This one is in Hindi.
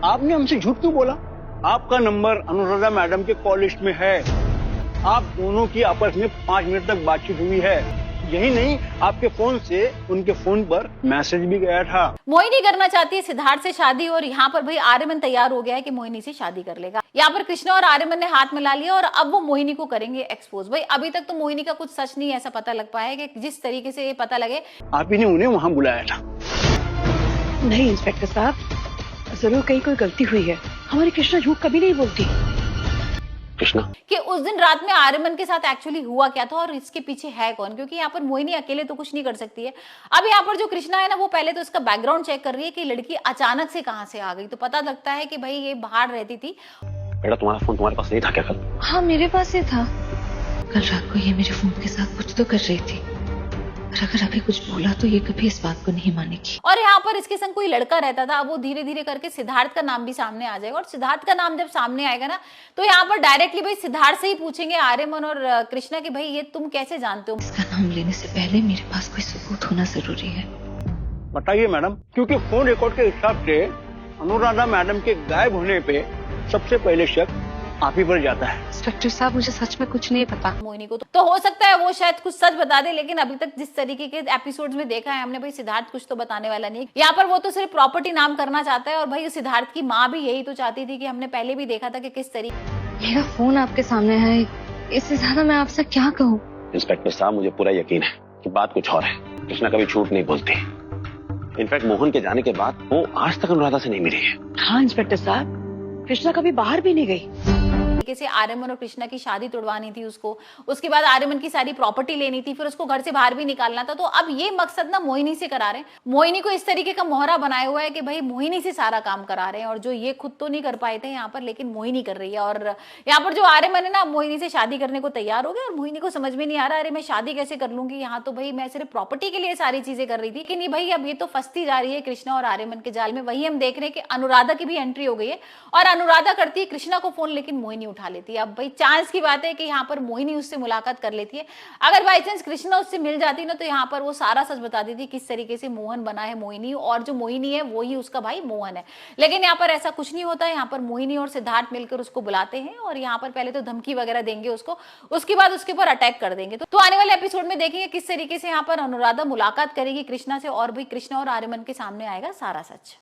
आपने हमसे झूठ क्यों बोला? आपका नंबर अनुराधा मैडम के कॉल लिस्ट में है। आप दोनों की आपस में 5 मिनट तक बातचीत हुई है। यही नहीं, आपके फोन से उनके फोन पर मैसेज भी गया था। मोहिनी करना चाहती है सिद्धार्थ से शादी और यहाँ पर भाई आर्यमन तैयार हो गया है कि मोहिनी से शादी कर लेगा। यहाँ पर कृष्णा और आर्यमन ने हाथ मिला लिया और अब वो मोहिनी को करेंगे एक्सपोज। भाई अभी तक तो मोहिनी का कुछ सच नहीं ऐसा पता लग पाया है कि जिस तरीके से ये पता लगे आप ही ने उन्हें वहां बुलाया था। नहीं इंस्पेक्टर साहब, जरूर कहीं कोई गलती हुई है। हमारी कृष्णा झूठ कभी नहीं बोलती। कृष्णा, कि उस दिन रात में आर्यमन के साथ एक्चुअली हुआ क्या था और इसके पीछे है कौन, क्योंकि यहाँ पर मोहिनी अकेले तो कुछ नहीं कर सकती है। अब यहाँ पर जो कृष्णा है ना, वो पहले तो इसका बैकग्राउंड चेक कर रही है कि लड़की अचानक से कहाँ से आ गई। तो पता लगता है कि भाई ये बाहर रहती थी। बेटा तुम्हारा फोन तुम्हारे पास नहीं था क्या कल? हाँ मेरे पास ही था। कल रात को ये मेरे फोन के साथ कुछ तो कर रही थी, और अगर अभी कुछ बोला तो ये कभी इस बात को नहीं मानेगी। और यहाँ पर इसके संग कोई लड़का रहता था। अब वो धीरे धीरे करके सिद्धार्थ का नाम भी सामने आ जाएगा और सिद्धार्थ का नाम जब सामने आएगा ना, तो यहाँ पर डायरेक्टली भाई सिद्धार्थ से ही पूछेंगे आर्यमन और कृष्णा कि भाई ये तुम कैसे जानते हो। इसका नाम लेने से पहले मेरे पास कोई सबूत होना जरूरी है। बताइए मैडम, क्योंकि फोन रिकॉर्ड के हिसाब से अनुराधा मैडम के गायब होने पे सबसे पहले शक आप ही पर जाता है। इंस्पेक्टर साहब मुझे सच में कुछ नहीं पता। मोहिनी को तो हो सकता है वो शायद कुछ सच बता दे, लेकिन अभी तक जिस तरीके के एपिसोड्स में देखा है हमने, भाई सिद्धार्थ कुछ तो बताने वाला नहीं। यहाँ पर वो तो सिर्फ प्रॉपर्टी नाम करना चाहता है और भाई सिद्धार्थ की माँ भी यही तो चाहती थी कि हमने पहले भी देखा था कि किस तरीके। मेरा फोन आपके सामने है, इससे ज्यादा मैं आपसे क्या कहूँ। इंस्पेक्टर साहब, मुझे पूरा यकीन है कि बात कुछ और है। कृष्णा कभी झूठ नहीं बोलती। इनफैक्ट मोहन के जाने के बाद वो आज तक अनुराधा से नहीं मिली है। हाँ इंस्पेक्टर साहब, कृष्णा कभी बाहर भी नहीं गई। से आर्यमन और कृष्णा की शादी तोड़वानी थी उसको, उसके बाद आर्यमन की सारी प्रॉपर्टी लेनी थी, फिर उसको घर से बाहर भी निकालना था। तो अब ये मकसद ना मोहिनी से करा रहे हैं। मोहिनी को इस तरीके का मोहरा बनाया हुआ है कि भाई मोहिनी से सारा काम करा रहे हैं, और जो ये खुद तो नहीं कर पाए थे यहाँ पर, लेकिन मोहिनी कर रही है। और यहाँ पर जो आर्यमन है ना, मोहिनी से शादी करने को तैयार हो गया और मोहिनी को समझ में नहीं आ रहा, अरे मैं शादी कैसे कर लूंगी, यहाँ तो भाई मैं सिर्फ प्रॉपर्टी के लिए सारी चीजें कर रही थी। लेकिन ये भाई अब ये तो फंसती जा रही है कृष्णा और आर्यमन के जाल में। वही हम देख रहे हैं कि अनुराधा की भी एंट्री हो गई है और अनुराधा करती है कृष्णा को फोन, लेकिन मोहिनी उठा लेती है। अब भाई चांस की बात है कि यहाँ पर मोहिनी उससे मुलाकात कर लेती है। अगर बाई चांस कृष्णा उससे मिल जाती ना, तो यहाँ पर वो सारा सच बता देती किस तरीके से मोहन बना है मोहिनी, और जो मोहिनी है वो ही उसका भाई मोहन है। लेकिन यहाँ पर ऐसा कुछ नहीं होता है। यहाँ पर मोहिनी और सिद्धार्थ मिलकर उसको बुलाते हैं और यहाँ पर पहले तो धमकी वगैरह देंगे उसको, उसके बाद उसके ऊपर अटैक कर देंगे। तो आने वाले एपिसोड में देखेंगे किस तरीके से यहाँ पर अनुराधा मुलाकात करेगी कृष्णा से, और भाई कृष्णा और आर्यमन के सामने आएगा सारा सच।